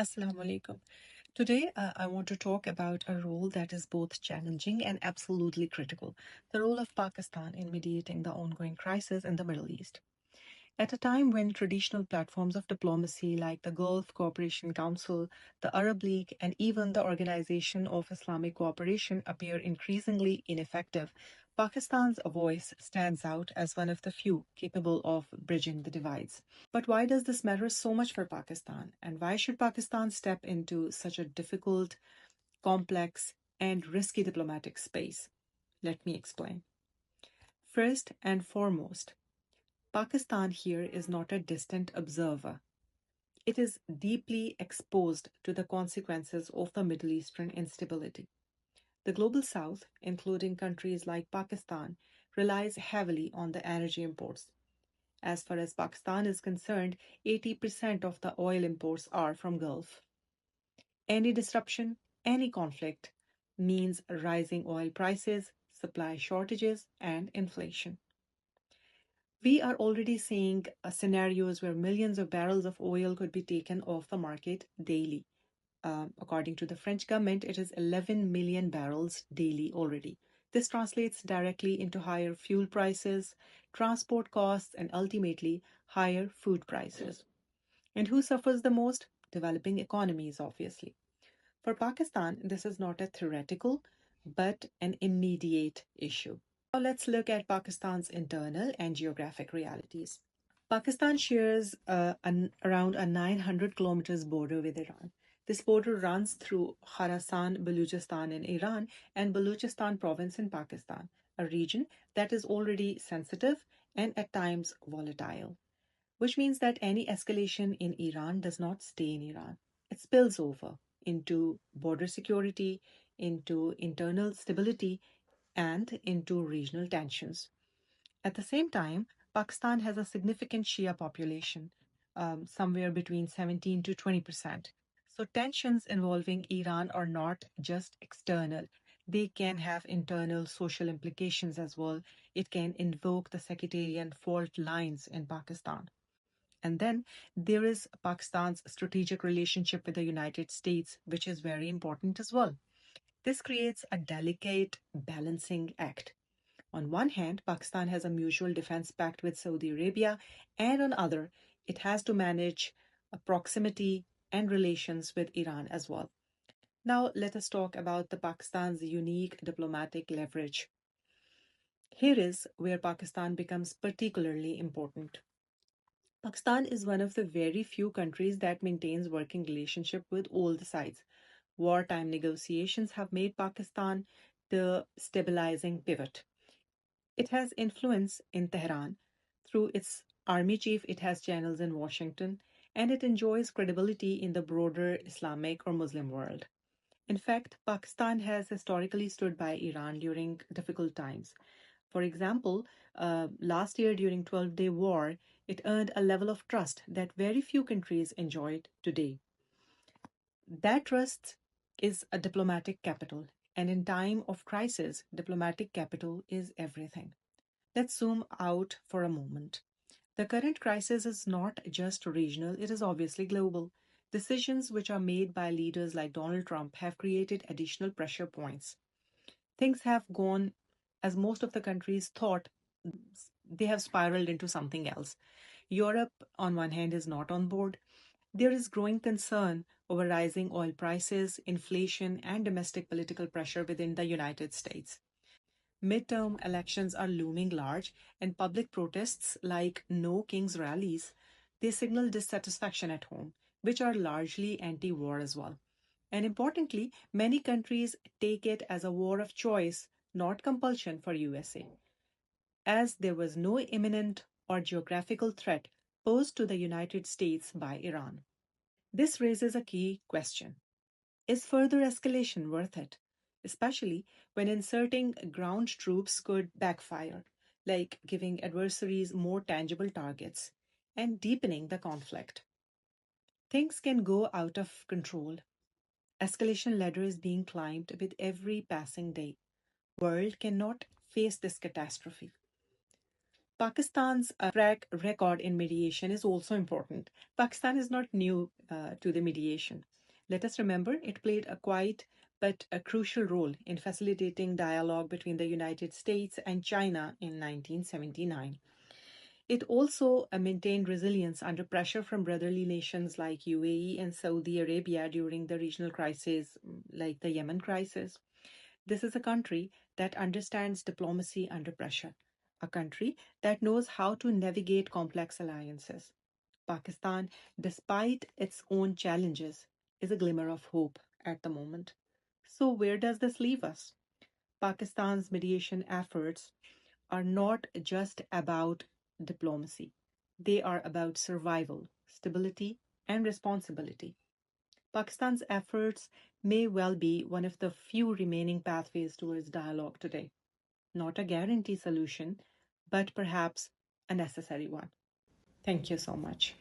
Assalamu alaikum. Today, I want to talk about a role that is both challenging and absolutely critical, the role of Pakistan in mediating the ongoing crisis in the Middle East. At a time when traditional platforms of diplomacy like the Gulf Cooperation Council, the Arab League, and even the Organization of Islamic Cooperation appear increasingly ineffective, Pakistan's voice stands out as one of the few capable of bridging the divides. But why does this matter so much for Pakistan? And why should Pakistan step into such a difficult, complex, and risky diplomatic space? Let me explain. First and foremost, Pakistan here is not a distant observer. It is deeply exposed to the consequences of the Middle Eastern instability. The global south, including countries like Pakistan, relies heavily on the energy imports. As far as Pakistan is concerned, 80% of the oil imports are from Gulf. Any disruption, any conflict means rising oil prices, supply shortages, and inflation. We are already seeing scenarios where millions of barrels of oil could be taken off the market daily. According to the French government, it is 11 million barrels daily already. This translates directly into higher fuel prices, transport costs, and ultimately higher food prices. And who suffers the most? Developing economies, obviously. For Pakistan, this is not a theoretical, but an immediate issue. Now let's look at Pakistan's internal and geographic realities. Pakistan shares around a 900 kilometers border with Iran. This border runs through Khorasan, Baluchistan in Iran, and Baluchistan province in Pakistan, a region that is already sensitive and at times volatile, which means that any escalation in Iran does not stay in Iran. It spills over into border security, into internal stability, and into regional tensions. At the same time, Pakistan has a significant Shia population, somewhere between 17 to 20%. So tensions involving Iran are not just external. They can have internal social implications as well. It can invoke the sectarian fault lines in Pakistan. And then there is Pakistan's strategic relationship with the United States, which is very important as well. This creates a delicate balancing act. On one hand, Pakistan has a mutual defense pact with Saudi Arabia, and on other, it has to manage a proximity and relations with Iran as well. Now, let us talk about the Pakistan's unique diplomatic leverage. Here is where Pakistan becomes particularly important. Pakistan is one of the very few countries that maintains working relationship with all the sides. Wartime negotiations have made Pakistan the stabilizing pivot. It has influence in Tehran. Through its army chief, it has channels in Washington, and it enjoys credibility in the broader Islamic or Muslim world. In fact, Pakistan has historically stood by Iran during difficult times. For example, last year during 12-day war, it earned a level of trust that very few countries enjoy today. That trust is a diplomatic capital, and in time of crisis, diplomatic capital is everything. Let's zoom out for a moment. The current crisis is not just regional, it is obviously global. Decisions which are made by leaders like Donald Trump have created additional pressure points. Things have gone as most of the countries thought, they have spiraled into something else. Europe, on one hand, is not on board. There is growing concern over rising oil prices, inflation, and domestic political pressure within the United States. Midterm elections are looming large, and public protests like No Kings rallies, they signal dissatisfaction at home, which are largely anti-war as well. And importantly, many countries take it as a war of choice, not compulsion for USA, as there was no imminent or geographical threat posed to the United States by Iran. This raises a key question. Is further escalation worth it? Especially when inserting ground troops could backfire, like giving adversaries more tangible targets and deepening the conflict. Things can go out of control. Escalation ladder is being climbed with every passing day. World cannot face this catastrophe. Pakistan's track record in mediation is also important. Pakistan is not new to the mediation. Let us remember it played a quiet but a crucial role in facilitating dialogue between the United States and China in 1979. It also maintained resilience under pressure from brotherly nations like UAE and Saudi Arabia during the regional crises like the Yemen crisis. This is a country that understands diplomacy under pressure, a country that knows how to navigate complex alliances. Pakistan, despite its own challenges, is a glimmer of hope at the moment. So, where does this leave us? Pakistan's mediation efforts are not just about diplomacy, they are about survival, stability, and responsibility. Pakistan's efforts may well be one of the few remaining pathways towards dialogue today. Not a guarantee solution, but perhaps a necessary one. Thank you so much.